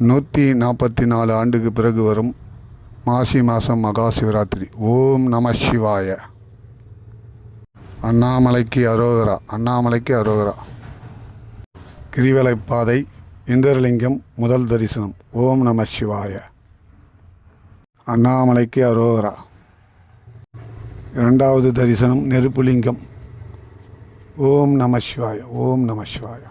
144 ஆண்டுக்கு பிறகு வரும் மாசி மாதம் மகா சிவராத்திரி. ஓம் நம சிவாய. அண்ணாமலைக்கு அரோகரா, அண்ணாமலைக்கு அரோகரா. கிரிவலைப்பாதை இந்திரலிங்கம் முதல் தரிசனம். ஓம் நம சிவாய. அண்ணாமலைக்கு அரோகரா. இரண்டாவது தரிசனம் நெருப்புலிங்கம். ஓம் நம சிவாய, ஓம் நம சிவாய.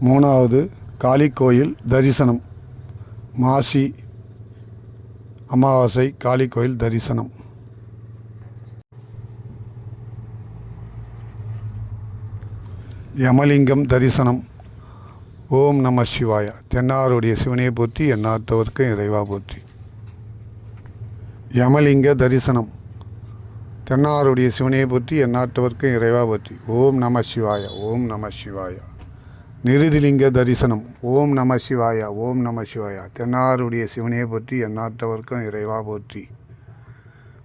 மூணாவது காளி கோயில் தரிசனம். மாசி அமாவாசை காளி கோயில் தரிசனம். யமலிங்கம் தரிசனம். ஓம் நம சிவாய. தென்னாருடைய சிவனையை போற்றி, எந்நாட்டவர்க்கும் இறைவா போற்றி. யமலிங்க தரிசனம். தென்னாருடைய சிவனையை போற்றி, எந்நாட்டவர்க்கும் இறைவா போற்றி. ஓம் நம சிவாய, ஓம் நம சிவாய. நிருதிலிங்க தரிசனம். ஓம் நம சிவாய, ஓம் நம சிவாய. தென்னாருடைய சிவனையை போற்றி, எந்நாட்டவர்க்கும் இறைவா போற்றி.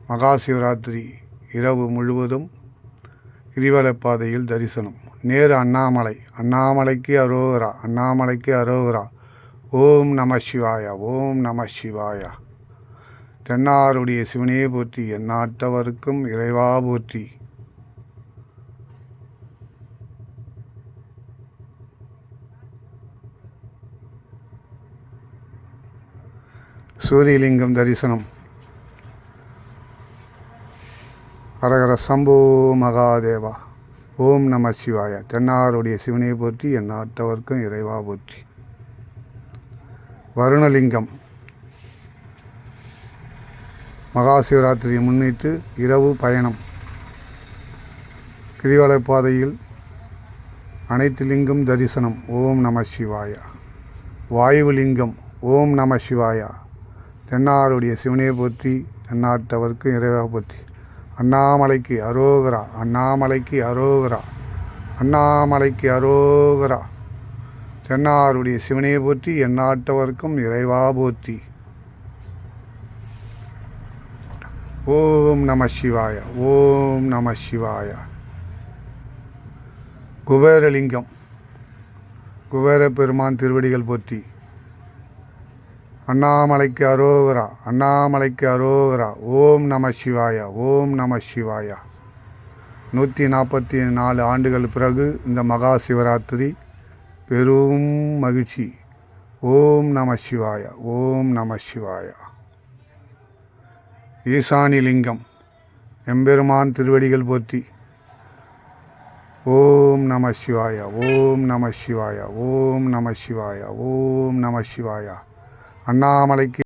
மகா சிவராத்திரி இரவு முழுவதும் கிரிவலப்பாதையில் தரிசனம். நேரு அண்ணாமலை. அண்ணாமலைக்கு அரோகரா, அண்ணாமலைக்கு அரோகரா. ஓம் நம சிவாய, ஓம் நம சிவாய. தென்னாருடைய சிவனையை போற்றி, எந்நாட்டவர்க்கும் இறைவா போற்றி. சூரியலிங்கம் தரிசனம். ஹரஹர சம்போ மகாதேவா. ஓம் நம சிவாய. தென்னாருடைய சிவனையை போற்றி, எந்நாட்டவர்க்கும் இறைவா போற்றி. வருணலிங்கம். மகா சிவராத்திரியை முன்னிட்டு இரவு பயணம். கிரிவலப்பாதையில் அனைத்து லிங்கம் தரிசனம். ஓம் நம சிவாய. வாயுலிங்கம். ஓம் நம சிவாய. தென்னாருடைய சிவனையை போற்றி, எந்நாட்டவர்க்கும் இறைவா போற்றி. அண்ணாமலைக்கு அரோகரா, அண்ணாமலைக்கு அரோகரா, அண்ணாமலைக்கு அரோகரா. தென்னாருடைய சிவனையை போற்றி, எந்நாட்டவர்க்கும் இறைவா போற்றி. ஓம் நம சிவாய, ஓம் நம சிவாய. குபேரலிங்கம். குபேர பெருமான் திருவடிகள் போற்றி. அண்ணாமலைக்கு அரோகரா, அண்ணாமலைக்கு அரோகரா. ஓம் நம சிவாய, ஓம் நம சிவாய. 144 ஆண்டுகள் பிறகு இந்த மகா சிவராத்திரி பெரும் மகிழ்ச்சி. ஓம் நம சிவாய, ஓம் நம சிவாய. ஈசானி லிங்கம். எம்பெருமான் திருவடிகள் போற்றி. ஓம் நம சிவாய, ஓம் நம சிவாய, ஓம் நம சிவாய, ஓம் நம சிவாய. அண்ணாமலைக்கு